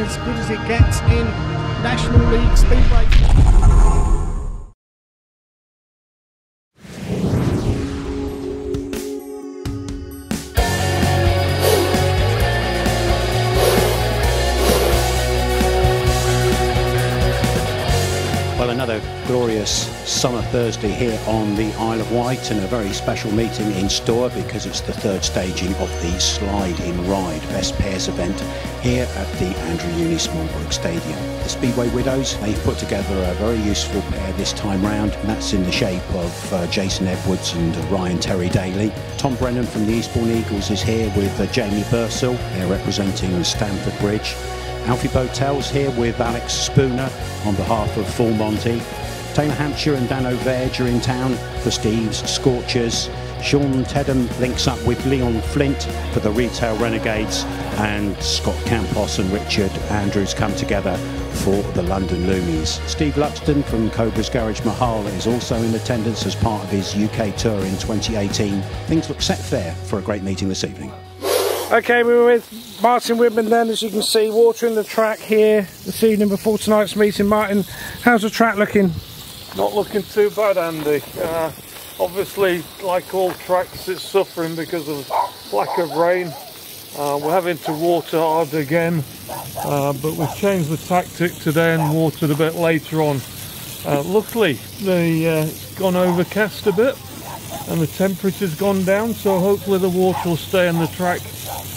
as good as it gets in National League Speedway. Well, another glorious summer Thursday here on the Isle of Wight, and a very special meeting in store because it's the third staging of the Slide in Ryde Best Pairs event here at the Andrew Uni Smallbrook Stadium. The Speedway Widows, they've put together a very useful pair this time round, and that's in the shape of Jason Edwards and Ryan Terry Daly. Tom Brennan from the Eastbourne Eagles is here with Jamie Bursell. They're representing Stamford Bridge. Alfie Botel's here with Alex Spooner on behalf of Full Monty. Taylor Hampshire and Dan O'Verge are in town for Steve's Scorchers. Sean Teddem links up with Leon Flint for the Retail Renegades, and Scott Campos and Richard Andrews come together for the London Loonies. Steve Luxton from Cobra's Garage Mahal is also in attendance as part of his UK tour in 2018. Things look set fair for a great meeting this evening. Okay, we're with Martin Whitman then, as you can see, watering the track here this evening before tonight's meeting. Martin, how's the track looking? Not looking too bad, Andy. Obviously, like all tracks, it's suffering because of lack of rain. We're having to water hard again, but we've changed the tactic today and watered a bit later on. Luckily, it's gone overcast a bit and the temperature's gone down, so hopefully the water will stay on the track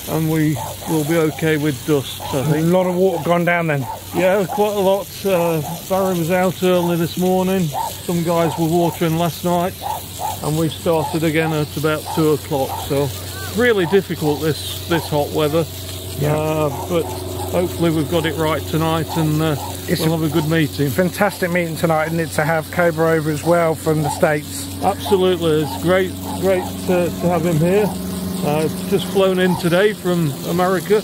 and we will be okay with dust, I think. A lot of water gone down then? Yeah, quite a lot. Barry was out early this morning, some guys were watering last night, and we started again at about 2 o'clock, so really difficult this hot weather. Yeah. But hopefully we've got it right tonight, and we'll have a good meeting. Fantastic meeting tonight, isn't it, to have Cobra over as well from the States? Absolutely, it's great to have him here. Just flown in today from America.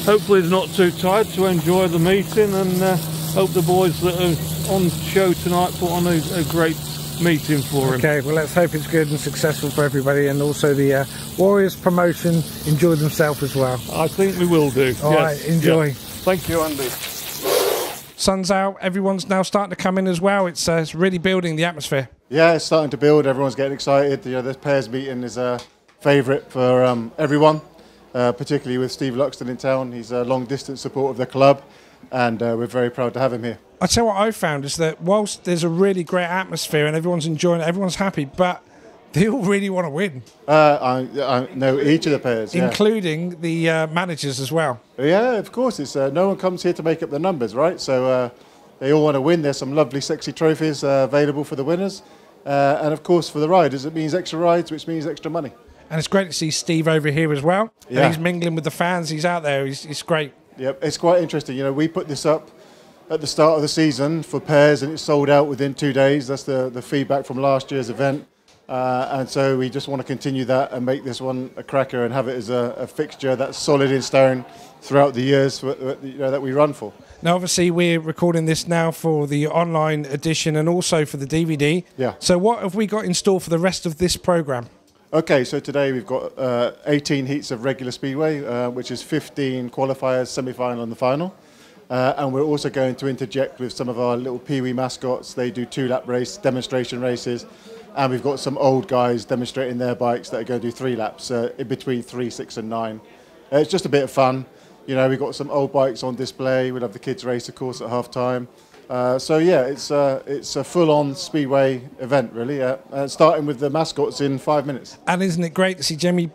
Hopefully he's not too tired to enjoy the meeting, and hope the boys that are on show tonight put on a great meeting for him. Okay, well, let's hope it's good and successful for everybody, and also the Warriors promotion enjoy themselves as well. I think we will do. All right, enjoy. Yeah. Thank you, Andy. Sun's out, everyone's now starting to come in as well. It's really building the atmosphere. Yeah, it's starting to build, everyone's getting excited. You know, this pairs meeting is a favourite for everyone, particularly with Steve Luxton in town. He's a long distance support of the club, and we're very proud to have him here. I tell you what I found is that whilst there's a really great atmosphere and everyone's enjoying it, everyone's happy, but they all really want to win. I know each of the pairs, including the managers as well. Yeah, of course. It's no one comes here to make up the numbers, right? So they all want to win. There's some lovely, sexy trophies available for the winners, and of course for the riders, it means extra rides, which means extra money. And it's great to see Steve over here as well. Yeah. And he's mingling with the fans. He's out there. It's great. Yep, it's quite interesting. You know, we put this up at the start of the season for pairs, and it sold out within 2 days. That's the feedback from last year's event. And so we just want to continue that and make this one a cracker and have it as a fixture that's solid in stone throughout the years that we run for. Now, obviously, we're recording this now for the online edition and also for the DVD. Yeah. So what have we got in store for the rest of this programme? Okay, so today we've got 18 heats of regular speedway, which is 15 qualifiers, semi-final and the final. And we're also going to interject with some of our little peewee mascots. They do 2-lap race, demonstration races. And we've got some old guys demonstrating their bikes that are going to do 3 laps in between 3, 6 and 9. It's just a bit of fun. You know, we've got some old bikes on display. We'll have the kids race, of course, at half-time. So yeah, it's a full-on speedway event, really. Starting with the mascots in 5 minutes. And isn't it great to see Jamie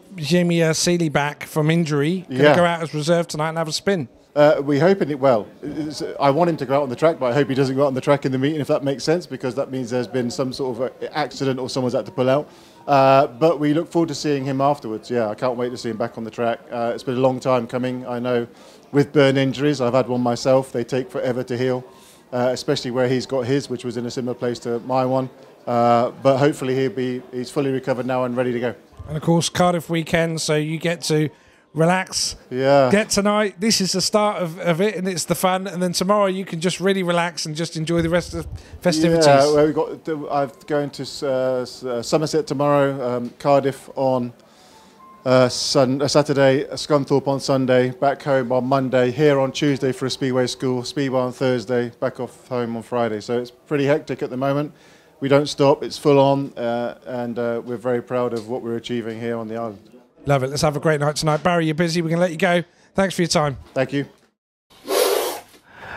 Seeley back from injury? Going to go out as reserve tonight and have a spin. We're hoping it well. I want him to go out on the track, but I hope he doesn't go out on the track in the meeting, if that makes sense, because that means there's been some sort of accident or someone's had to pull out. But we look forward to seeing him afterwards. Yeah, I can't wait to see him back on the track. It's been a long time coming. I know with burn injuries, I've had one myself. They take forever to heal. Especially where he's got his, which was in a similar place to my one. But hopefully he's fully recovered now and ready to go. And of course, Cardiff weekend, so you get to relax, yeah, get tonight. This is the start of it, and it's the fun. And then tomorrow you can just really relax and just enjoy the rest of the festivities. Yeah, well, I'm going to Somerset tomorrow, Cardiff on Saturday, Scunthorpe on Sunday, back home on Monday, here on Tuesday for a Speedway school, Speedway on Thursday, back off home on Friday. So it's pretty hectic at the moment. We don't stop, it's full on, and we're very proud of what we're achieving here on the island. Love it. Let's have a great night tonight. Barry, you're busy. We can let you go. Thanks for your time. Thank you.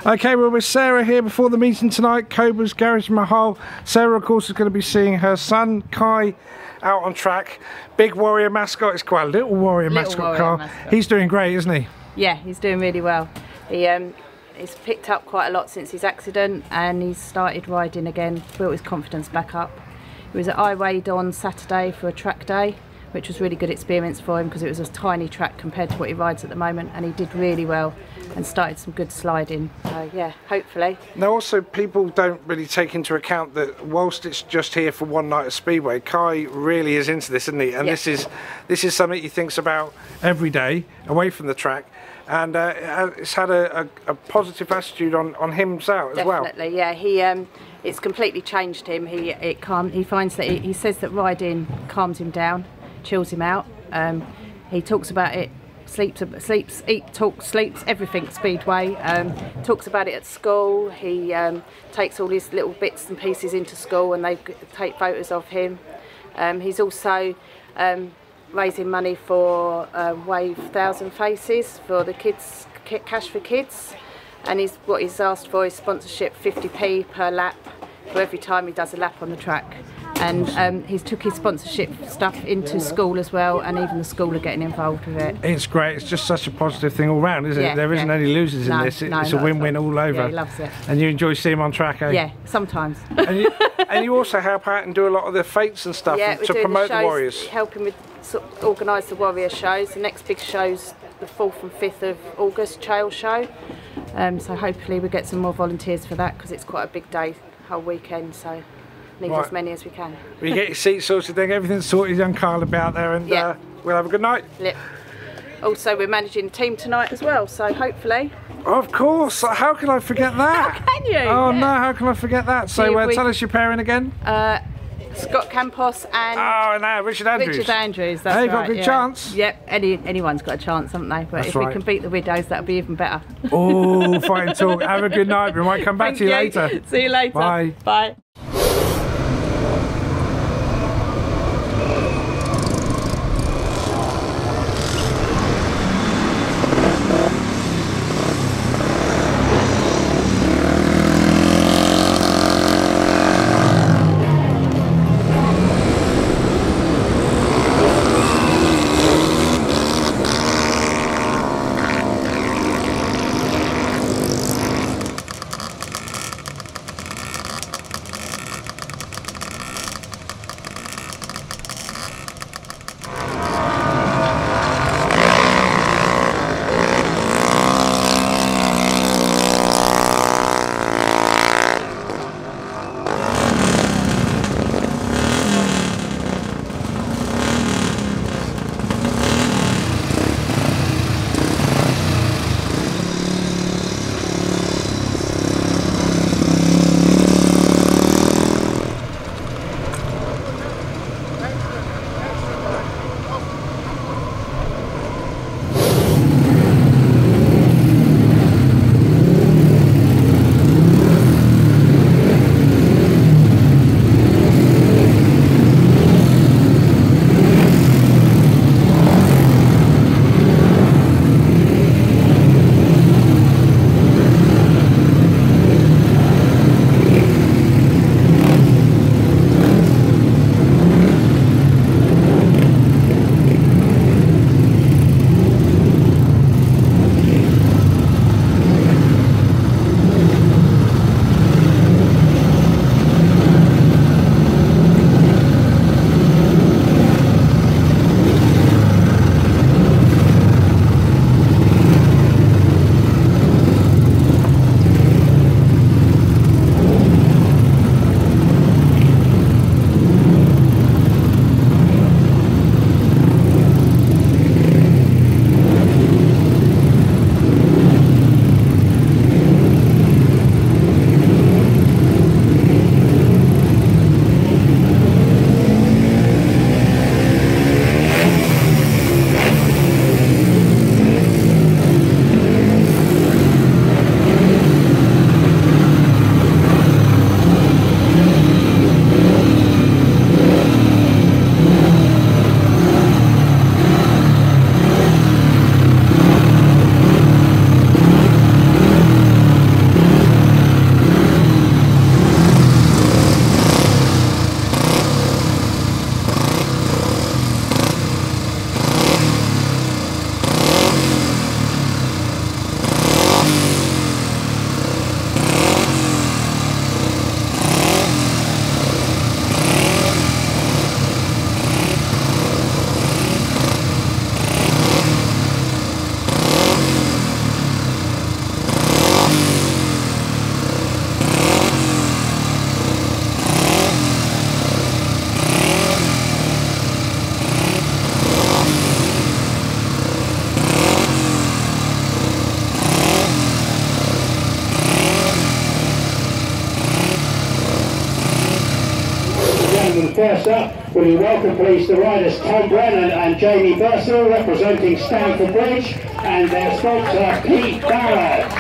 Okay, we're with Sarah here before the meeting tonight, Cobra's Garage Mahal. Sarah, of course, is going to be seeing her son, Kai, out on track. Big Warrior mascot. It's quite a little Warrior mascot car. He's doing great, isn't he? Yeah, he's doing really well. He's picked up quite a lot since his accident, and he's started riding again, built his confidence back up. He was at Ryde on Saturday for a track day, which was really good experience for him because it was a tiny track compared to what he rides at the moment, and he did really well and started some good sliding. So yeah, hopefully. Now also people don't really take into account that whilst it's just here for one night at Speedway, Kai really is into this, isn't he? And this is something he thinks about every day away from the track, and it's had a positive attitude on himself as well. Definitely, yeah. It's completely changed him. He finds that he says that riding calms him down, chills him out. He talks about it, sleeps, eats, talks, sleeps, everything Speedway. Talks about it at school. He takes all his little bits and pieces into school, and they take photos of him. He's also raising money for Wave 1000 Faces for the kids, Cash for Kids, and what he's asked for is sponsorship, 50p per lap for every time he does a lap on the track. And he's took his sponsorship stuff into school as well, and even the school are getting involved with it. It's great. It's just such a positive thing all round, isn't it? There isn't any losers in this. It's a win-win all over. Yeah, he loves it. And you enjoy seeing him on track, eh? Yeah, sometimes. And you also help out and do a lot of the fates and stuff to promote the Warriors. Helping with organise the Warrior shows. The next big show's the 4th and 5th of August, Trail Show. So hopefully we get some more volunteers for that, because it's quite a big day, whole weekend. So need as many as we can. We get your seats sorted, then everything's sorted, young Carl about there, and we'll have a good night. Yep. Also, we're managing the team tonight as well, so hopefully. Of course, how can I forget that? How can you? Oh no, how can I forget that? So tell us your pairing again. Scott Campos and Richard Andrews. Richard Andrews, that's right. They've got a good chance. Yep, anyone's got a chance, haven't they? But that's if we can beat the Widows, that'll be even better. Oh, fighting talk. Have a good night. We might come back to you later. See you later. Bye. Bye. And first up, will you welcome please the riders Tom Brennan and Jamie Bursell representing Stamford Bridge, and their sponsor Pete Barrett.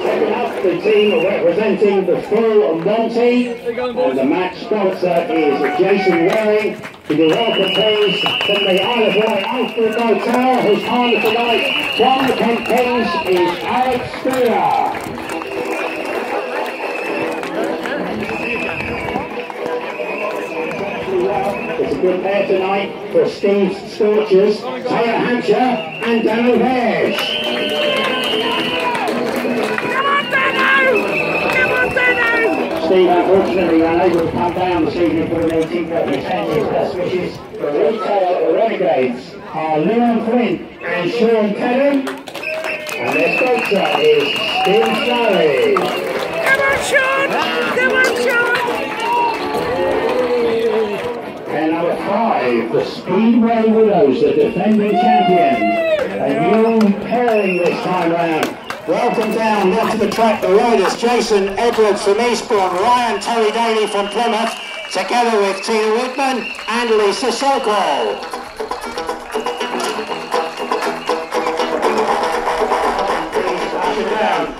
Second up, the team representing the full Monty, and the match sponsor is Jason Waring. With a welcome please from the Isle of Wight Alfred Motel, whose partner tonight from the Kent Kings is Alex Spooner. It's a good pair tonight for Steve Scorchers, Taylor Hampshire and Daniel Hesh. Steve unfortunately unable to come down this evening for the meeting, but he sends his best wishes. The retail Renegades are Leon Flint and Sean Tennant, and their sponsor is Steve Slurry. Come on, Sean! Come on, Sean! And number 5, the Speedway Widows, the defending champions. A new pairing this time round. Welcome down onto the track, the riders Jason Edwards from Eastbourne, Ryan Terry Daly from Plymouth, together with Tina Woodman and Lisa Sokol.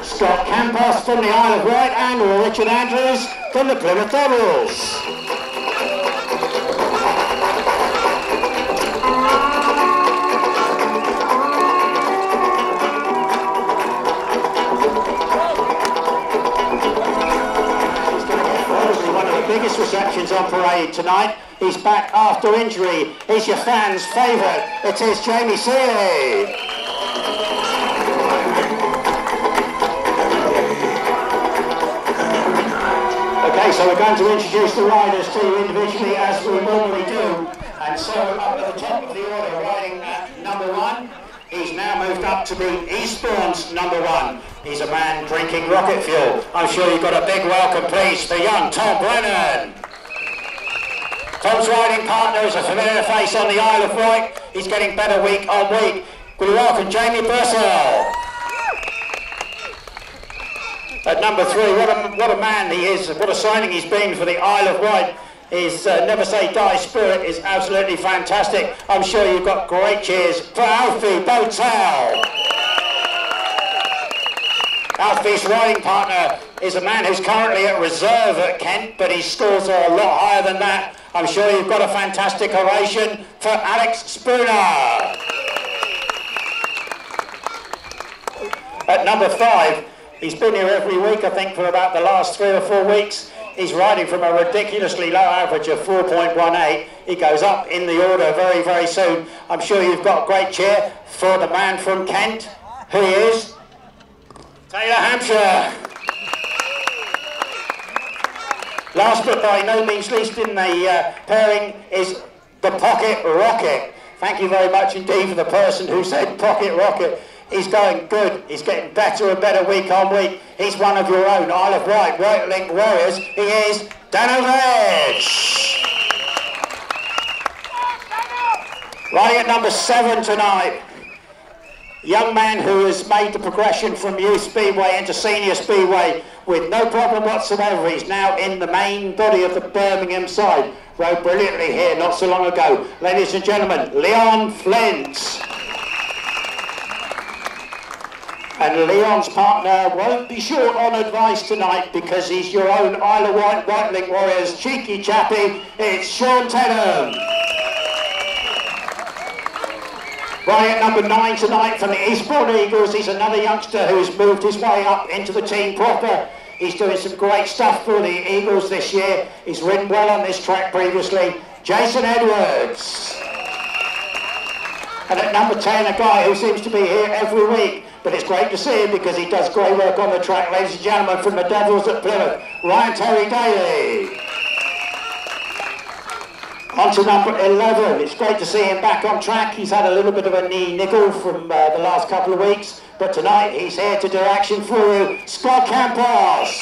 Scott Campos from the Isle of Wight and Richard Andrews from the Plymouth Devils. Biggest receptions on parade tonight. He's back after injury. He's your fans' favourite. It is Jamie Seeley. Okay, so we're going to introduce the riders to you individually as we normally do. And so up at the top of the order, riding at number 1, he's now moved up to be Eastbourne's number 1. He's a man drinking rocket fuel. I'm sure you've got a big welcome, please, for young Tom Brennan. Tom's riding partner is a familiar face on the Isle of Wight. He's getting better week on week. Will you welcome Jamie Bursell? At number 3, what a man he is, what a signing he's been for the Isle of Wight. His Never Say Die spirit is absolutely fantastic. I'm sure you've got great cheers for Alfie Botel. Alfie's riding partner is a man who's currently at reserve at Kent, but his scores are a lot higher than that. I'm sure you've got a fantastic ovation for Alex Spooner. At number 5, he's been here every week, I think, for about the last 3 or 4 weeks. He's riding from a ridiculously low average of 4.18. He goes up in the order very, very soon. I'm sure you've got a great cheer for the man from Kent, who is Taylor Hampshire. Last but by no means least in the pairing is the Pocket Rocket. Thank you very much indeed for the person who said Pocket Rocket. He's going good. He's getting better and better week on week. He's one of your own Isle of Wight White Link Warriors. He is Dan Edwards. Riding at number 7 tonight. Young man who has made the progression from youth speedway into senior speedway with no problem whatsoever. He's now in the main body of the Birmingham side. Rode brilliantly here not so long ago. Ladies and gentlemen, Leon Flint. And Leon's partner won't be short on advice tonight because he's your own Isle of Wight White Link Warriors cheeky chappy. It's Sean Tennant. Riding at number 9 tonight from the Eastbourne Eagles, he's another youngster who's moved his way up into the team proper. He's doing some great stuff for the Eagles this year. He's ridden well on this track previously. Jason Edwards. And at number 10, a guy who seems to be here every week, but it's great to see him because he does great work on the track. Ladies and gentlemen, from the Devils at Plymouth, Ryan Terry Daly. On to number 11, it's great to see him back on track. He's had a little bit of a knee niggle from the last couple of weeks, but tonight he's here to do action for you, Scott Campos.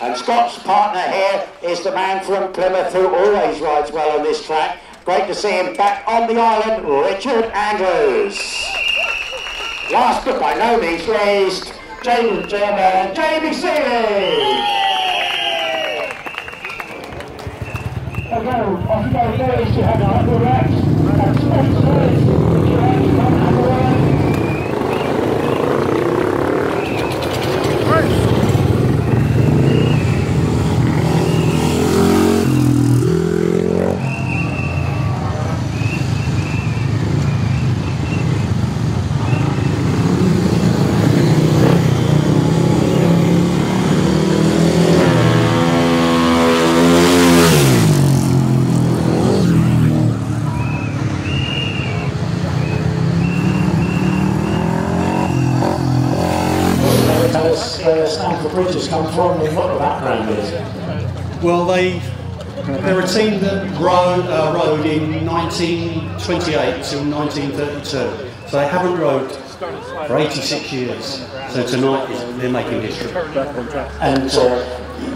And Scott's partner here is the man from Plymouth who always rides well on this track, Great to see him back on the island, Richard Andrews. Last but by no means least, Jamie Seeley. Okay, off you go, ladies, you have a couple of reps and sponsors. Stanford Bridges come from and what the background is? Well, they're a team that rode in 1928 till 1932, so they haven't rode for 86 years. So tonight they're making history. And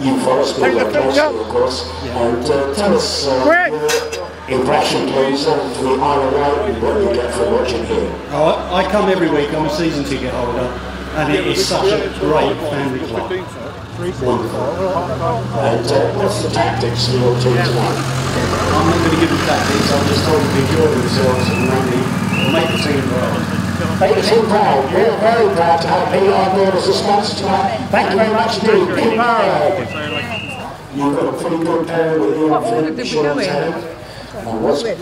you follow Speedway Portal, of course. And tell us your impression, please, of the Isle of Ryde and what you get from watching here. Oh, I come every week. I'm a season ticket holder. And it is such a great family club. Wonderful. And what's the tactics for your team tonight? I'm not going to give them tactics, I'm just told them to enjoy themselves and make the team proud. Make the team proud. We're very proud to have Pete on board as a sponsor tonight. Thank you very much indeed, Pete Mahal. You've got a pretty good pair with you and Sean Taylor. And what's the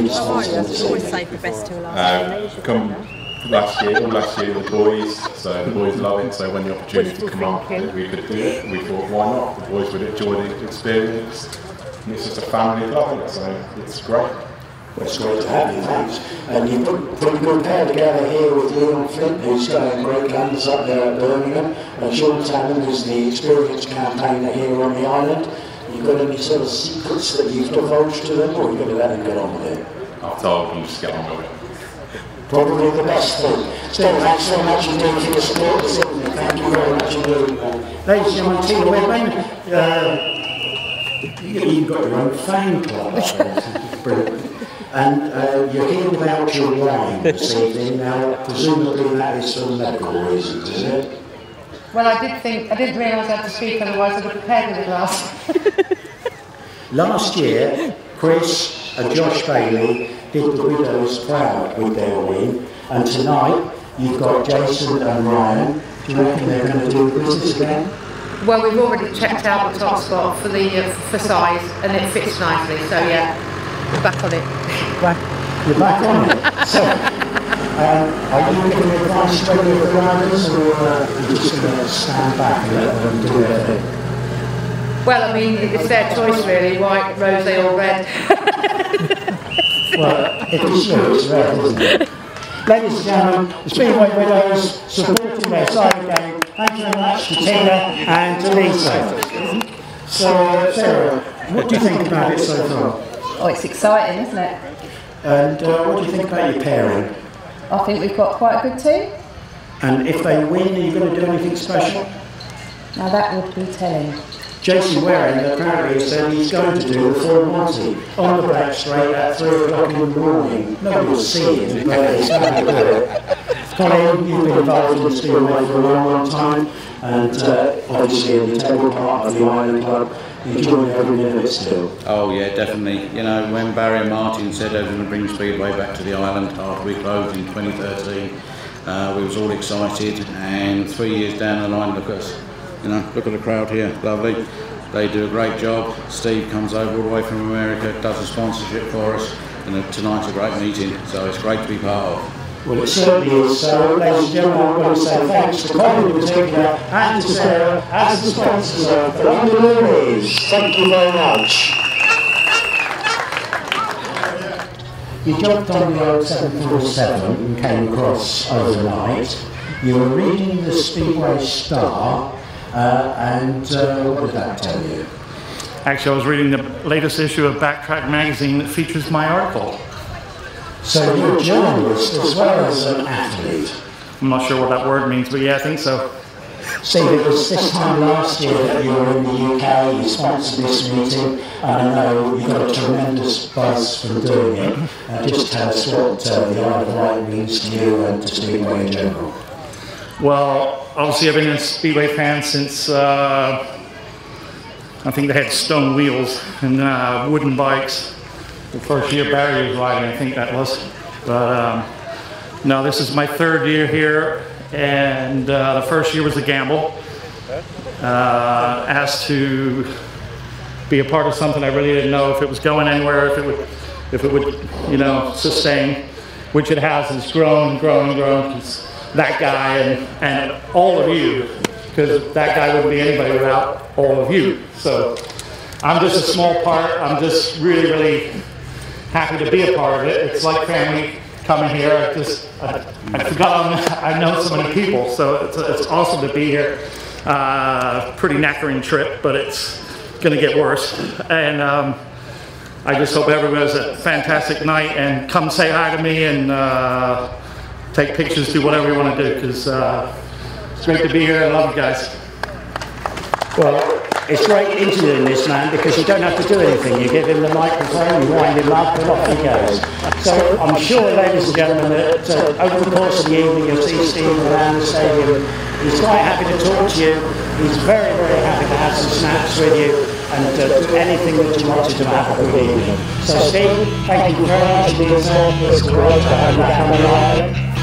sponsor? Always save the best till last. All last year with the boys, so the boys love it, so when the opportunity came up that we could do it, we thought why not, the boys would enjoy the experience, and it's just a family club, so it's great. Well, it's great to have you, thanks. And you've put a pretty good pair together here with Leon Flint, who's going great guns up there at Birmingham, and Sean Tannen, who's the experienced campaigner here on the island. You've got any sort of secrets that you've divulged to them, or you've got to let them get on with it? I've told them just get on with it. Probably the best thing. Still, thanks very much indeed for your support this evening. Thank you very much indeed. Ladies and gentlemen, Tina Webman, you've got your own fan club. Brilliant. And you're here without your wine this evening. Now, presumably that is for medical reasons, is it? Well, I didn't realise I had to speak, otherwise I'd have prepared with a glass. Last year, Chris and Josh Bailey did the widows proud with their win, and tonight you've got Jason and Ryan. Do you reckon they're going to do the business again? Well, we've already checked out the top spot for the for size, and it fits nicely. So yeah, we're back on it. You're back on it. So, are you looking at advice to any of the riders, or are you just going to stand back and let them do their thing? Well, I mean, it's their choice really: white, rose, or red. Well, if it's you, it's red, isn't it? Ladies and gentlemen, the Speedway Widows supporting their side game. Thank you very much to Tina and to Lisa. So, Sarah, what do you think about it so far? Oh, it's exciting, isn't it? And what do you think about your pairing? I think we've got quite a good team. And if they win, are you going to do anything special? Now that would be telling. Jason Waring apparently said he's going to do the 490 on the back straight at 3 o'clock in the morning. Nobody will see him, but he's going to do it. Colin, you've been involved in Speedway for a long, long time, and obviously an integral part of the Island Club. Enjoying every minute of it still. Oh yeah, definitely. You know, when Barry and Martin said they were going to bring Speedway back to the island after we closed in 2013, we was all excited, and 3 years down the line, look at us. You know, look at the crowd here, lovely. They do a great job. Steve comes over all the way from America, does a sponsorship for us, and tonight's a great meeting, so it's great to be part of. Well, it certainly is. So, ladies and gentlemen, I want to say thanks to Colin in particular and to Sarah as the sponsors of the London Ladies. Thank you very much. You jumped on the old 747 and came across overnight. You were reading the Speedway Star, and what did that tell you? Actually, I was reading the latest issue of Backtrack magazine that features my article. So you're a journalist as well as an athlete? I'm not sure what that word means, but yeah, I think so. Steve, it was this time last year that you were in the UK, you sponsored this meeting, and I know you got a tremendous buzz from doing it. Just tell us what the Isle of Wight means to you and to Speedway in general. Well, obviously I've been a Speedway fan since I think they had stone wheels and wooden bikes. The first year Barry was riding, I think that was. But no, this is my 3rd year here, and the first year was a gamble. Asked to be a part of something I really didn't know if it was going anywhere, if it would, you know, sustain, which it has. It's grown and grown and grown. It's that guy and all of you, because that guy wouldn't be anybody without all of you. So I'm just a small part. I'm just really, really happy to be a part of it. It's like family coming here. I forgot I know so many people, so it's awesome to be here. Pretty knackering trip, but it's going to get worse. And I just hope everyone has a fantastic night and come say hi to me and take pictures, do whatever you want to do, because it's great to be here. I love you guys. Well, it's great interviewing this man because you don't have to do anything. You give him the microphone, you wind him up, and off he goes. So I'm sure, ladies and gentlemen, that over the course of the evening you'll see Steve around the stadium. He's quite happy to talk to you. He's very, very happy to have some snaps with you and do anything that you wanted to have a good evening. So Steve, thank you very much for being here. It's great to have you coming on.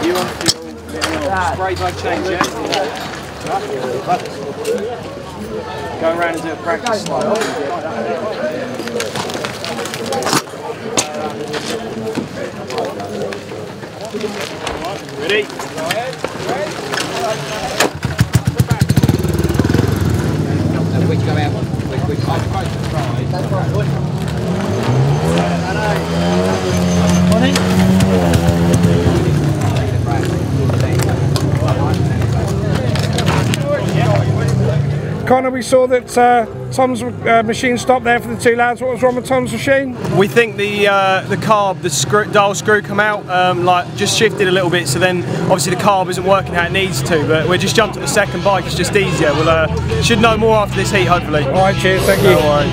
You want to spray by change, yeah? Go around and do a practice style. Ready? Go ahead. Which go out? Which I'm supposed to try. That's right. Connor, we saw that Tom's machine stopped there for the 2 lads. What was wrong with Tom's machine? We think the carb, the dial screw come out, like just shifted a little bit, so then obviously the carb isn't working how it needs to, but we just jumped to the second bike, it's just easier. We'll should know more after this heat, hopefully. Alright, cheers, thank you. No worries.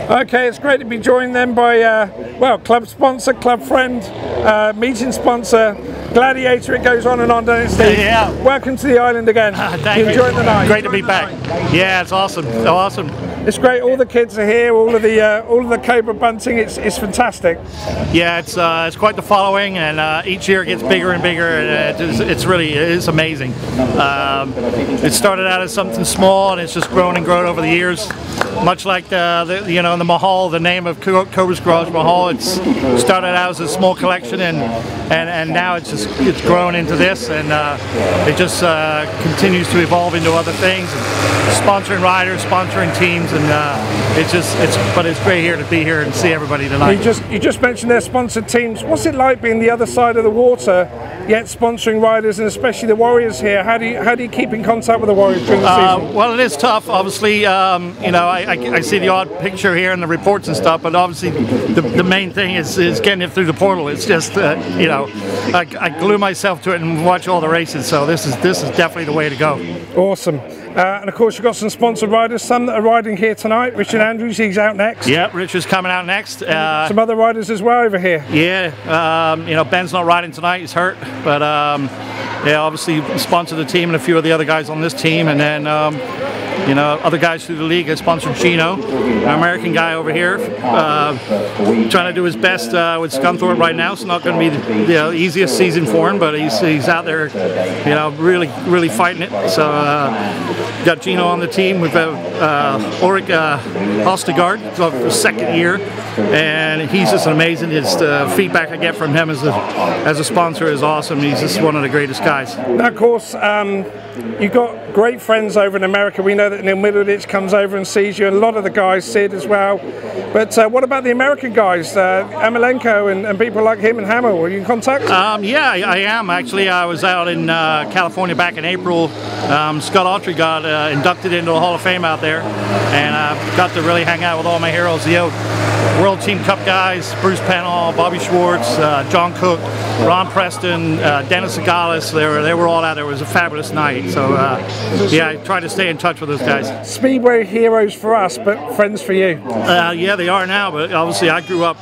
Okay, it's great to be joined then by, well, club sponsor, club friend, meeting sponsor, Gladiator. It goes on and on, doesn't it, Steve? Yeah. Welcome to the island again. Thank you. Enjoying the night. Great to be back. Yeah, it's awesome. Awesome. It's great. All the kids are here. All of the Cobra bunting. It's fantastic. Yeah, it's quite the following, and each year it gets bigger and bigger, and it's amazing. It started out as something small, and it's just grown and grown over the years. Much like the Mahal, the name of Cobra's Garage Mahal. It's started out as a small collection, and now it's grown into this, and it just continues to evolve into other things, and sponsoring riders, sponsoring teams, and it's great here to be here and see everybody tonight. You just mentioned their sponsored teams. What's it like being the other side of the water, yet sponsoring riders, and especially the Warriors here? How do you keep in contact with the Warriors during the season? Well, it is tough. Obviously, I see the odd picture here in the reports and stuff, but obviously the main thing is getting it through the portal. It's just I glue myself to it and watch all the races. So this is definitely the way to go. Awesome. And of course you've got some sponsored riders, some that are riding here tonight. Richard Andrews, he's out next. Yeah, Richard's coming out next. Some other riders as well over here. Yeah, Ben's not riding tonight, he's hurt. But yeah, obviously sponsored the team and a few of the other guys on this team. And then other guys through the league have sponsored Gino, an American guy over here, trying to do his best with Scunthorpe right now. It's not going to be the easiest season for him, but he's out there, really fighting it. So got Gino on the team. We've got Ulrich Hostegard, for the second year, and he's just amazing. His feedback I get from him as a sponsor is awesome. He's just one of the greatest guys. Now, of course, you've got great friends over in America. We know that Neil Middleditch comes over and sees you, and a lot of the guys, Sid as well. But what about the American guys, Amalenko and people like him and Hamill? Are you in contact? Yeah, I am. Actually, I was out in California back in April. Scott Autry got inducted into the Hall of Fame out there, and got to really hang out with all my heroes, the World Team Cup guys, Bruce Penhall, Bobby Schwartz, John Cook, Ron Preston, Dennis Agalis. They were all out there. It was a fabulous night. So yeah, I try to stay in touch with those guys. Speedway heroes for us, but friends for you. Yeah, they are now, but obviously I grew up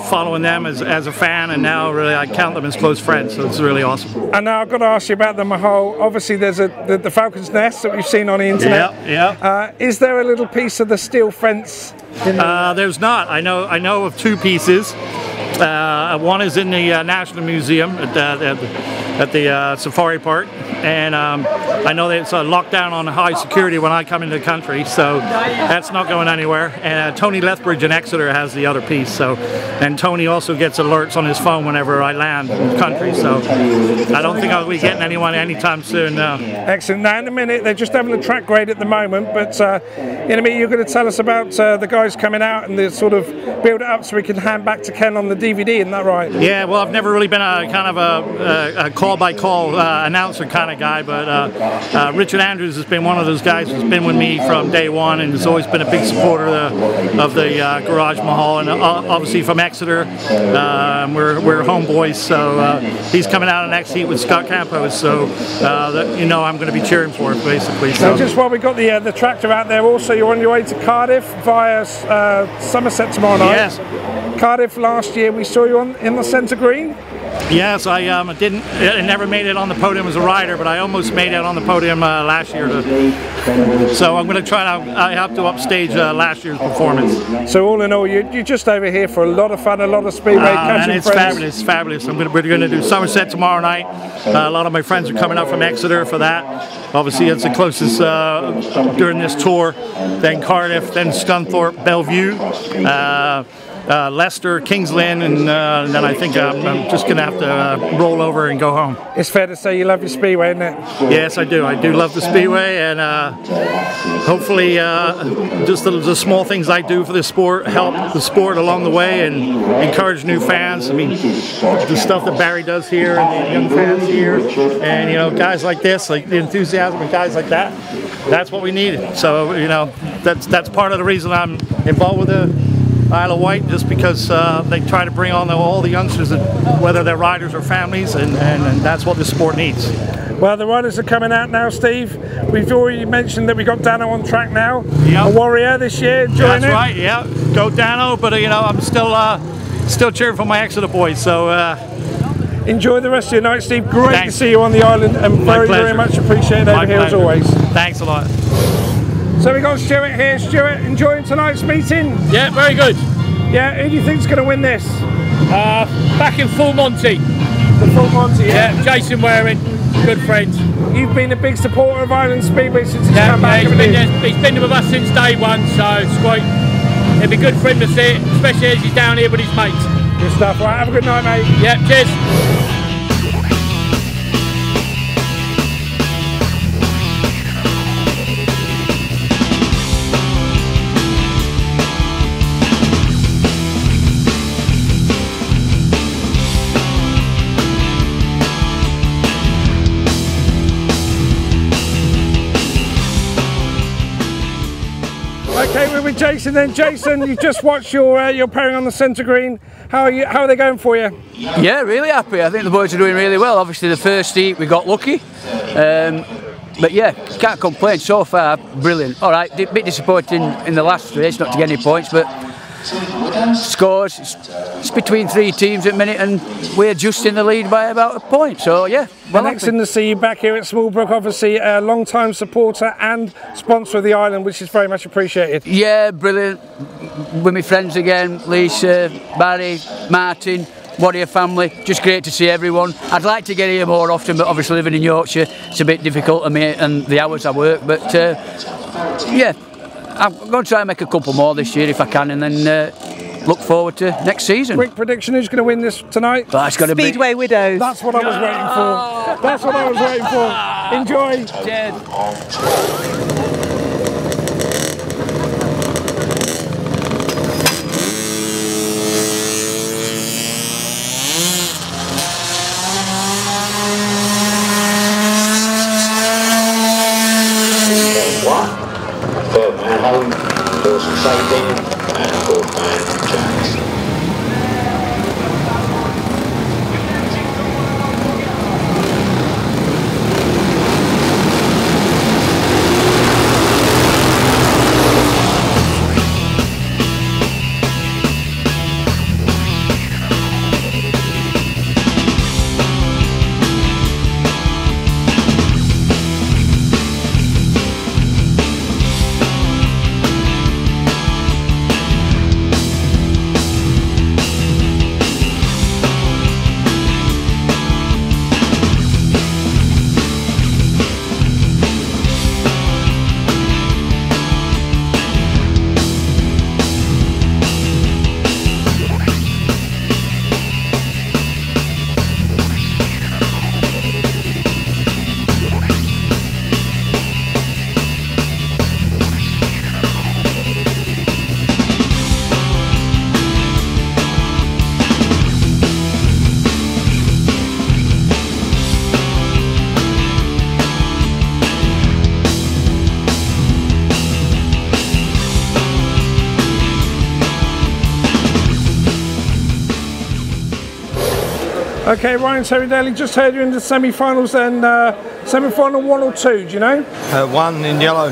following them as a fan, and now really I count them as close friends, so it's really awesome. And now I've got to ask you about the Mahal. Obviously there's the Falcon's Nest that we've seen on the internet. Yeah. Is there a little piece of the steel fence? There's not. I know of two pieces. One is in the National Museum at the Safari Park, and I know that it's locked down on high security when I come into the country, so that's not going anywhere. And Tony Lethbridge in Exeter has the other piece, and Tony also gets alerts on his phone whenever I land in the country, so I don't think I'll be getting anyone anytime soon now. Excellent. Now in a minute, they're just having a track grade at the moment, but in a minute you're going to tell us about the guys coming out and the sort of build it up so we can hand back to Ken on the DVD, isn't that right? Yeah, well, I've never really been a kind of a call-by-call announcer kind of guy, but Richard Andrews has been one of those guys who's been with me from day one and has always been a big supporter of the Garage Mahal, and obviously from Exeter. We're homeboys, so he's coming out in next heat with Scott Campos, so I'm going to be cheering for him basically. So just while we got the tractor out there, also you're on your way to Cardiff via Somerset tomorrow night. Yes. Cardiff last year we saw you in the centre green. Yes, I never made it on the podium as a rider, but I almost made it on the podium last year. So I'm going to try I have to upstage last year's performance. So all in all, you're just over here for a lot of fun, a lot of speedway catching and it's friends. fabulous. We're going to do Somerset tomorrow night. A lot of my friends are coming up from Exeter for that. Obviously, it's the closest during this tour. Then Cardiff, then Scunthorpe, Bellevue. Leicester, Kings Lynn, and then I think I'm just going to have to roll over and go home. It's fair to say you love your Speedway, isn't it? Yes, I do. I do love the Speedway, and hopefully just the small things I do for the sport help the sport along the way and encourage new fans. I mean, the stuff that Barry does here and the young fans here, and guys like this, like the enthusiasm and guys like that, that's what we needed. So that's part of the reason I'm involved with the Isle of Wight, just because they try to bring on all the youngsters, whether they're riders or families, and that's what the sport needs. Well, the riders are coming out now, Steve. We've already mentioned that we got Dano on track now. Yep. A warrior this year, enjoying That's right, yeah. Go Dano, but you know, I'm still cheering for my Exeter boys, so enjoy the rest of your night, Steve. Great Thanks. to see you on the island, and very much appreciated over here as always. Thanks a lot. So we got Stuart here. Stuart, enjoying tonight's meeting? Yeah, very good. Yeah, who do you think's going to win this? Back in Full Monty. The Full Monty, yeah. Jason Waring, good friend. You've been a big supporter of Island Speedway since it's come back. He's been with us since day one, so it's quite. It'd be good for him to see it, especially as he's down here with his mates. Good stuff. Right, have a good night, mate. Yeah, cheers. Okay, we're with Jason then. Jason, you just watched your pairing on the centre green. How are they going for you? Yeah, really happy. I think the boys are doing really well. Obviously the first heat we got lucky. But yeah, can't complain so far. Brilliant. All right, a bit disappointing in the last race not to get any points, but scores, it's between 3 teams at the minute and we're just in the lead by about a point, so yeah. Well, excellent to see you back here at Smallbrook, obviously a long-time supporter and sponsor of the island, which is very much appreciated. Yeah, brilliant. With my friends again, Lisa, Barry, Martin, Warrior family, just great to see everyone. I'd like to get here more often, but obviously living in Yorkshire, it's a bit difficult for me and the hours I work, but yeah, I'm going to try and make a couple more this year if I can, and then look forward to next season. Quick prediction, who's going to win this tonight? Oh, it's going to be Speedway Widows. That's what I was waiting for. That's what I was waiting for. Enjoy. Cheers. Mahal, Dawson Safety, and fourth man James. Okay, Ryan Terry-Daly, just heard you in the semi-finals then. Semi-final 1 or 2, do you know? 1 in yellow.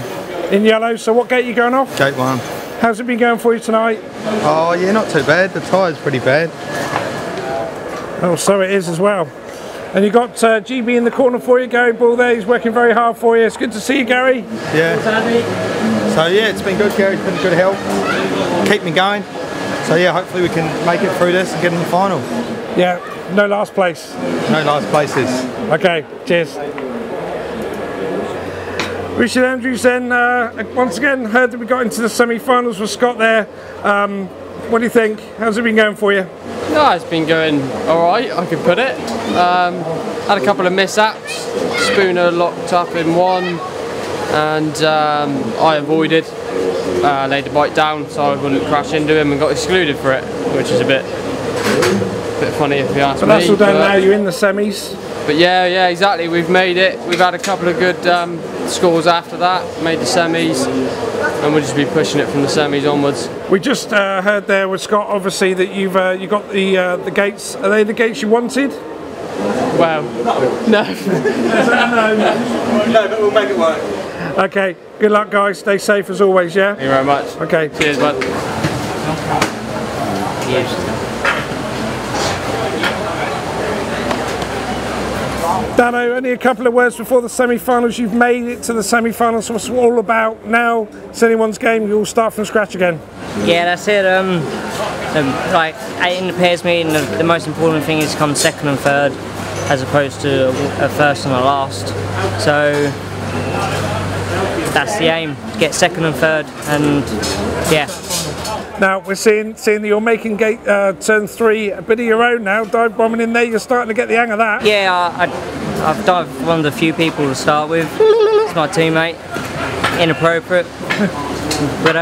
In yellow, so what gate are you going off? Gate 1. How's it been going for you tonight? Oh yeah, not too bad. The tyre's pretty bad. Oh, so it is as well. And you got GB in the corner for you, Gary Bull there, he's working very hard for you. It's good to see you, Gary. Yeah. So yeah, it's been good, Gary's been good help. Keep me going. So yeah, hopefully we can make it through this and get in the final. Yeah, no last place. No last places. Okay, cheers. Richard Andrews then, once again, heard that we got into the semi-finals with Scott there. What do you think? How's it been going for you? No, it's been going alright, I could put it. Had a couple of mishaps. Spooner locked up in one, and I avoided. Laid the bike down so I wouldn't crash into him and got excluded for it, which is a bit funny if you ask me. But that's all done now, you're in the semis. But yeah, exactly, we've made it. We've had a couple of good scores after that, made the semis, and we'll just be pushing it from the semis onwards. We just heard there with Scott, obviously, that you got the gates. Are they the gates you wanted? Well, no. No, but we'll make it work. Okay, good luck guys, stay safe as always, yeah? Thank you very much. Okay. Cheers, bud. Dano, only a couple of words before the semi-finals. You've made it to the semi-finals. What's it all about now? It's anyone's game. You all start from scratch again. Yeah, that's it. Like in the pairs meeting, the most important thing is to come second and third, as opposed to a first and a last. So that's the aim: to get second and third, and yeah. Now we're seeing that you're making gate turn 3 a bit of your own now, dive bombing in there. You're starting to get the hang of that. Yeah, I've dived one of the few people to start with. It's my teammate. Inappropriate, but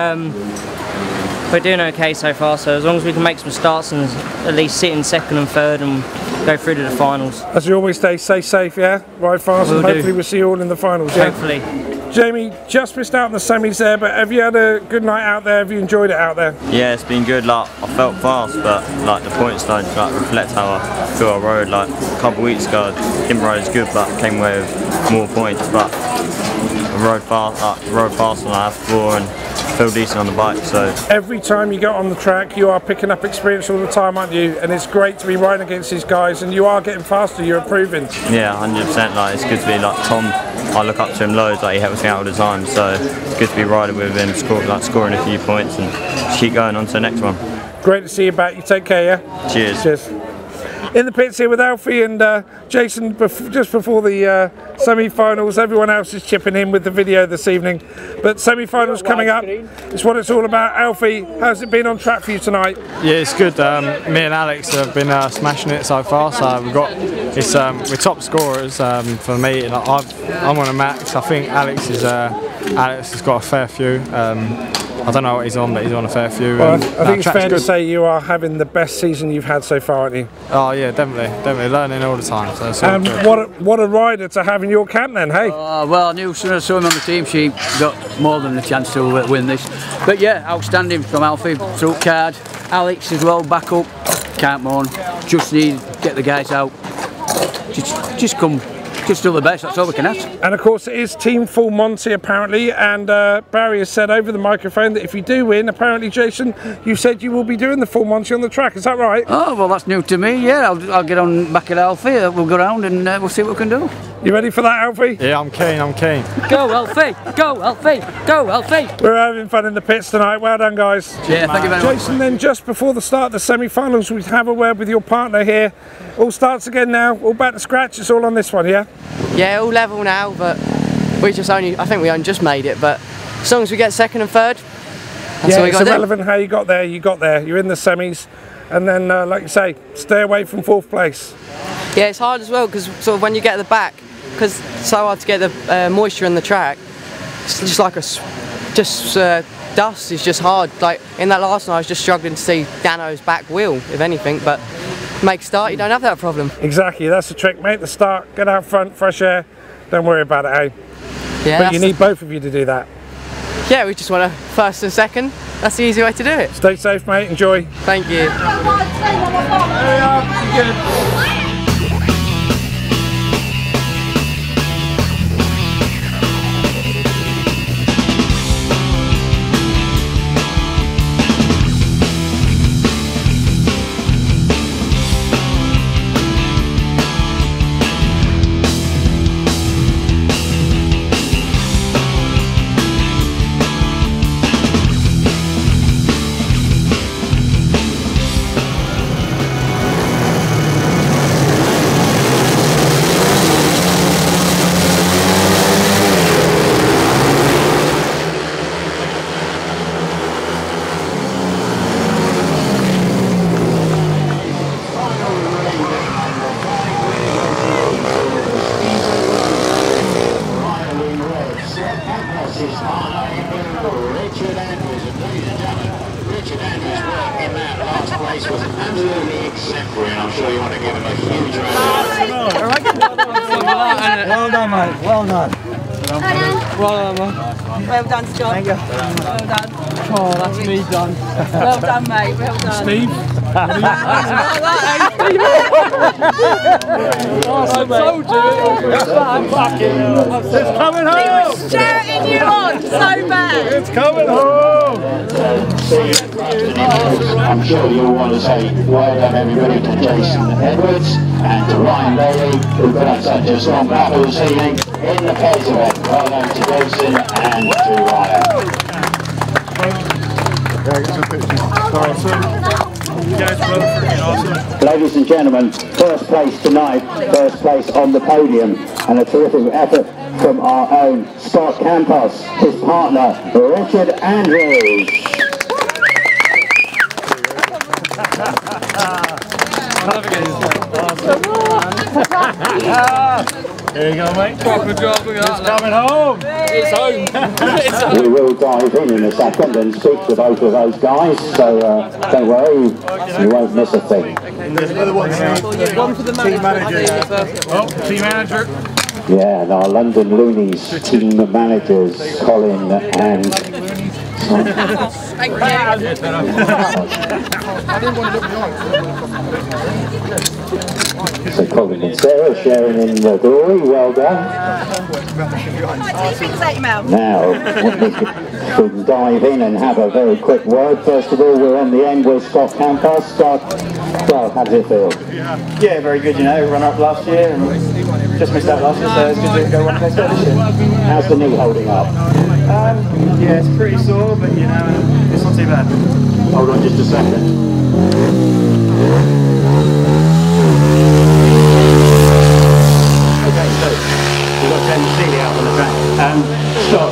we're doing okay so far. So as long as we can make some starts and at least sit in second and third and go through to the finals. As you always say, stay safe, yeah. Ride fast, and hopefully we'll see you all in the finals. Yeah? Hopefully. Jamie, just missed out on the semis there, but have you had a good night out there? Have you enjoyed it out there? Yeah, it's been good. Like, I felt fast, but like the points don't like reflect how I feel I rode. Like a couple of weeks ago, I didn't ride as good, but came away with more points. But I rode fast on the floor and feel decent on the bike. So every time you get on the track, you are picking up experience all the time, aren't you? And it's great to be riding against these guys, and you are getting faster. You're improving. Yeah, 100%. Like it's good to be like Tom. I look up to him loads, like he helps me out all the time, so it's good to be riding with him, scoring a few points and just keep going on to the next one. Great to see you back, you take care, yeah? Cheers. Cheers. In the pits here with Alfie and Jason just before the semi-finals. Everyone else is chipping in with the video this evening, but semi-finals coming up. It's what it's all about. Alfie, how's it been on track for you tonight? Yeah, it's good. Me and Alex have been smashing it so far. So we're top scorers for me. Like I'm on a max. I think Alex has got a fair few. I don't know what he's on, but he's on a fair few. Well, I think it's fair to say you are having the best season you've had so far, aren't you? Oh yeah, definitely learning all the time. So it's and what a rider to have in your camp then, hey? Well, I knew as soon as I saw him on the team sheet, got more than a chance to win this. But yeah, outstanding from Alfie, through card. Alex as well, back up, can't moan. Just need to get the guys out. Just come. Just do the best, that's all we can ask. And of course it is Team Full Monty apparently, and Barry has said over the microphone that if you do win, apparently Jason, you said you will be doing the Full Monty on the track, is that right? Oh, well that's new to me, yeah, I'll get on back at Alfie, we'll go around and we'll see what we can do. You ready for that, Alfie? Yeah, I'm keen. Go Alfie, go Alfie, go Alfie! We're having fun in the pits tonight, well done guys. Yeah, thank you very much. Jason, then just before the start of the semi-finals, we have a word with your partner here. All starts again now, all back to scratch, it's all on this one, yeah? Yeah, all level now, but I think we only just made it, but as long as we get second and third, that's all we got to do. It's irrelevant how you got there, you're in the semis, and then like you say, stay away from 4th place. Yeah, it's hard as well, because sort of when you get at the back, because it's so hard to get the moisture in the track, it's just like dust is just hard. Like in that last night I was just struggling to see Dano's back wheel, if anything, but make start, you don't have that problem. Exactly, that's the trick, make the start, get out front, fresh air, don't worry about it, eh? Yeah, but you need both of you to do that. Yeah, we just want a first and second, that's the easy way to do it. Stay safe mate, enjoy. Thank you. Well done, mate. Well done. Well done, Scott. Thank you. Well done. Oh, that's me done. Well done, mate. Well done. Steve? I told you. It's coming home! He was shouting you on so bad. It's coming home! I'm sure you'll want to say well done everybody to Jason Edwards and to Ryan Bailey, who put up such a strong battle this evening in the pairs event. Well done to Jason and to Ryan. Ladies and gentlemen, first place tonight, first place on the podium, and a terrific effort from our own Scott Campos, his partner Richard Andrews. There you go, mate. Proper job. It's coming home. It's home. It's home. We will dive in a second and speak to both of those guys, so don't worry, you won't miss a thing. There's another one. One for the manager. Oh, team manager. Yeah, and our London Loonies team managers, Colin and... Thank So Colin and Sarah sharing in the glory, well done. Now, we can dive in and have a very quick word. First of all, we're on the end with Scott Campos. Scott, well, how does it feel? Yeah, very good, you know, run up last year and just missed out last year, so it's good to go one place this year. How's the knee holding up? Yeah, it's pretty sore, but you know, it's not too bad. Hold on just a second. Okay, so we've got James Seeley out on the track. Scott,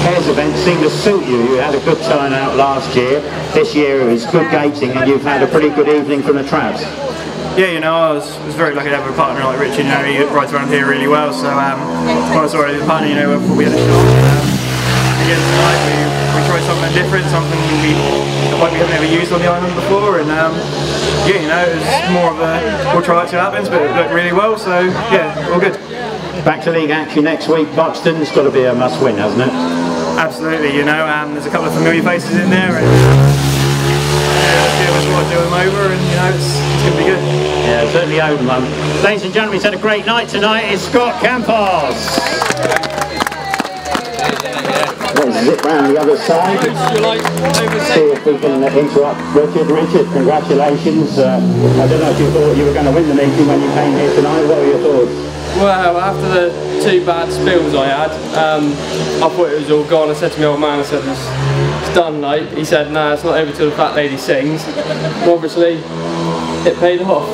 Cares event seemed to suit you. You had a good turnout last year. This year it was good gating and you've had a pretty good evening from the traps. Yeah, you know, I was very lucky to have a partner like Richard. You know, he rides around here really well. So when I saw his partner, you know, we had a shot. Again tonight, we tried something different, something we haven't ever used on the island before, and yeah, you know, it was more of a we'll try it till it happens, but it worked really well. So yeah, all good. Back to league action next week. Buxton's got to be a must-win, hasn't it? Absolutely. You know, there's a couple of familiar faces in there, and yeah, we'll do them over, and you know, it's going to be good. Yeah, certainly own one. Ladies and gentlemen, it's had a great night tonight. It's Scott Campos. Let's zip round the other side. See if we can interrupt Richard. Richard, congratulations. I don't know if you thought you were going to win the meeting when you came here tonight. What were your thoughts? Well, after the 2 bad spills I had, I thought it was all gone. I said to my old man, I said, it's done, like. He said, no, it's not over till the fat lady sings. And obviously, it paid off.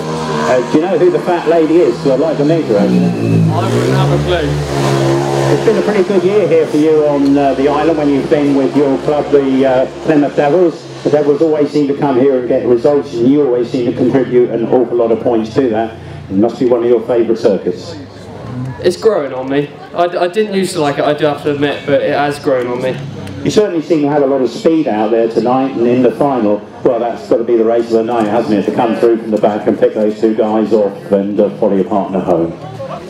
Do you know who the fat lady is? So I'd like to meet her, actually. I wouldn't have a clue. It's been a pretty good year here for you on the island when you've been with your club, the Plymouth Devils. The Devils always seem to come here and get results, and you always seem to contribute an awful lot of points to that. It must be one of your favourite circuits. It's growing on me. I didn't used to like it, I do have to admit, but it has grown on me. You certainly seem to have a lot of speed out there tonight, and in the final, well, that's got to be the race of the night, hasn't it? To come through from the back and pick those 2 guys off and follow your partner home.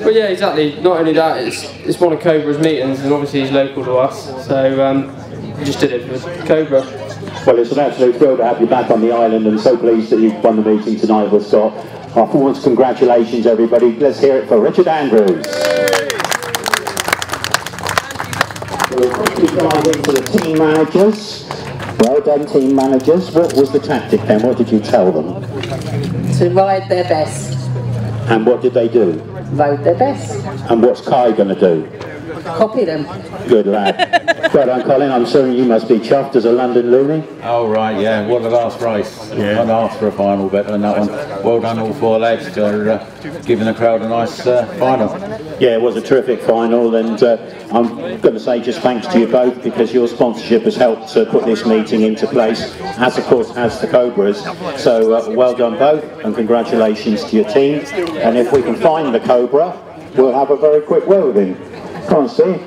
Well, yeah, exactly. Not only that, it's one of Cobra's meetings, and obviously he's local to us, so we just did it with Cobra. Well, it's an absolute thrill to have you back on the island, and so pleased that you've won the meeting tonight with Scott. Our forwards, congratulations, everybody. Let's hear it for Richard Andrews. We'll quickly dive into the team managers. Well done, team managers. What was the tactic then? What did you tell them? To ride their best. And what did they do? Rode their best. And what's Kai going to do? Copy them. Good lad. Well done, Colin. I'm sure you must be chuffed as a London Looney. Oh right, yeah, what a last race. Yeah. One after a final better than that one. Well done all 4 lads for giving the crowd a nice final. Yeah, it was a terrific final, and I'm going to say just thanks to you both, because your sponsorship has helped to put this meeting into place, as of course has the Cobras. So well done both, and congratulations to your team. And if we can find the Cobra, we'll have a very quick word with him. Come on, Steve.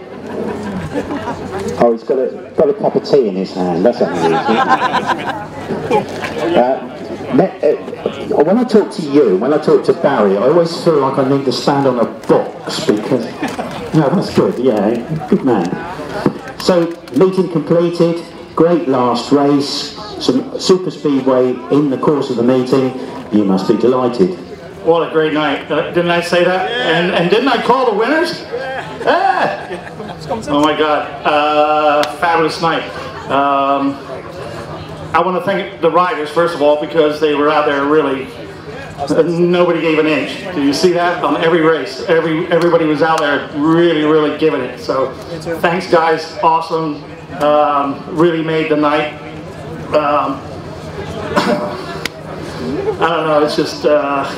Oh, he's got a cup of tea in his hand. That's unusual. When I talk to you, when I talk to Barry, I always feel like I need to stand on a box because... No, that's good, yeah, good man. So, meeting completed. great last race, some super speedway in the course of the meeting. You must be delighted. What a great night. Didn't I say that? And didn't I call the winners? Ah! Oh my God. Fabulous night. I want to thank the riders, first of all, because they were out there really, nobody gave an inch. Did you see that? On every race, everybody was out there really giving it. So thanks guys, awesome. Really made the night. I don't know, it's just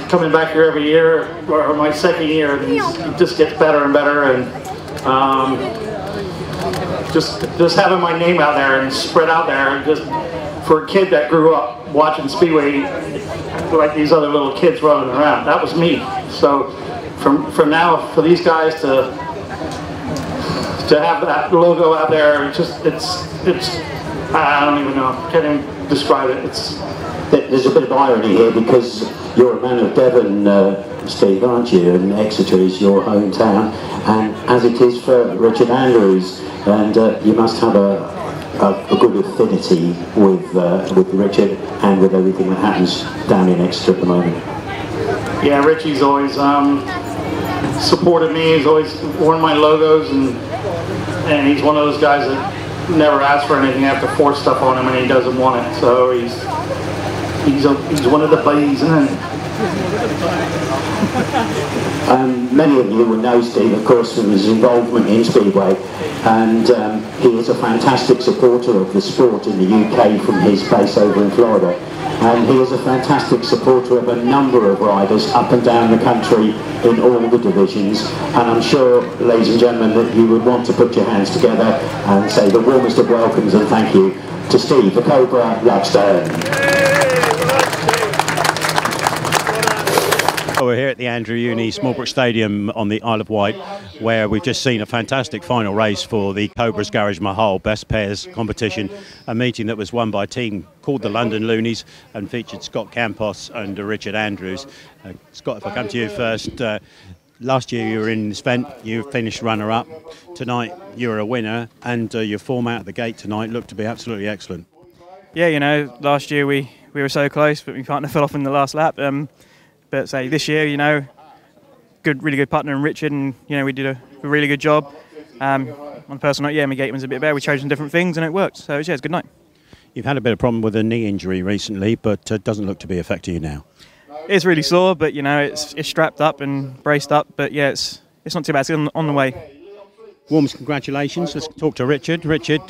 coming back here every year, or my second year, and it just gets better and better, and just having my name out there and spread out there, just for a kid that grew up watching Speedway like these other little kids running around, that was me. So from now, for these guys to have that logo out there, it's I don't even know, can't even describe it. There's a bit of irony here because you're a man of Devon, Steve, aren't you? And Exeter is your hometown, and as it is for Richard Andrews, and you must have a good affinity with Richard and with everything that happens down in Exeter at the moment. Yeah, Richie's always supported me. He's always worn my logos, and he's one of those guys that never asks for anything. I have to force stuff on him, and he doesn't want it. So he's one of the buddies, isn't he? Many of you will know Steve, of course, from his involvement in Speedway, and he is a fantastic supporter of the sport in the UK from his base over in Florida. And he is a fantastic supporter of a number of riders up and down the country in all the divisions. And I'm sure, ladies and gentlemen, that you would want to put your hands together and say the warmest of welcomes and thank you to Steve, the Cobra Lovestone. We're here at the Andrew Uni Smallbrook Stadium on the Isle of Wight, where we've just seen a fantastic final race for the Cobra's Garage Mahal Best Pairs competition, a meeting that was won by a team called the London Loonies and featured Scott Campos and Richard Andrews. Scott, if I come to you first, last year you were in this event, you finished runner-up. Tonight you're a winner, and your form out of the gate tonight looked to be absolutely excellent. Yeah, you know, last year we were so close, but my partner fell off in the last lap. But say this year, you know, really good partner in Richard, and you know we did a really good job. On a personal note, yeah, my gate was a bit better. We chose some different things, and it worked. So yeah, it's a good night. You've had a bit of problem with a knee injury recently, but it doesn't look to be affecting you now. It's really sore, but you know it's strapped up and braced up. But yeah, it's not too bad. It's on the way. Warmest congratulations. Let's talk to Richard. Richard,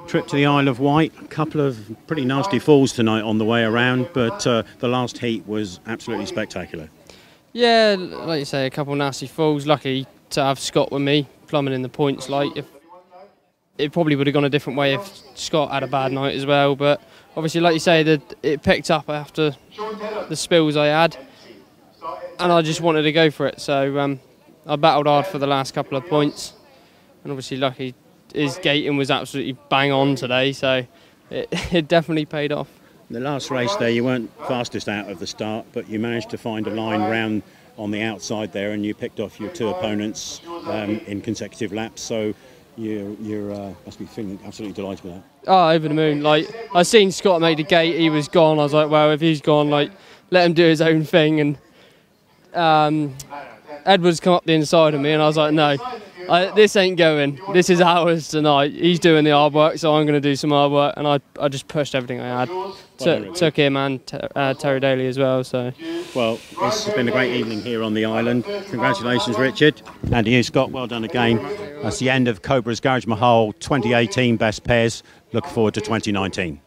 trip to the Isle of Wight, a couple of pretty nasty falls tonight on the way around, but the last heat was absolutely spectacular. Yeah, like you say, a couple of nasty falls. Lucky to have Scott with me, plumbing in the points. Like, if it probably would have gone a different way if Scott had a bad night as well. But obviously, like you say, that it picked up after the spills I had, and I just wanted to go for it. So I battled hard for the last couple of points, and obviously, lucky his gating was absolutely bang on today, so it definitely paid off. The last race there, you weren't fastest out of the start, but you managed to find a line round on the outside there, and you picked off your two opponents in consecutive laps. So you must be feeling absolutely delighted with that. Oh, over the moon! Like, I seen Scott make the gate, he was gone. I was like, well, if he's gone, like, let him do his own thing. And Edwards come up the inside of me, and I was like, no. This ain't going. This is ours tonight. He's doing the hard work, so I'm going to do some hard work. And I just pushed everything I had. Took him and Terry Daly as well. So, well, this has been a great evening here on the island. Congratulations, Richard. And to you, Scott. Well done again. That's the end of Cobra's Garage Mahal 2018 Best Pairs. Look forward to 2019.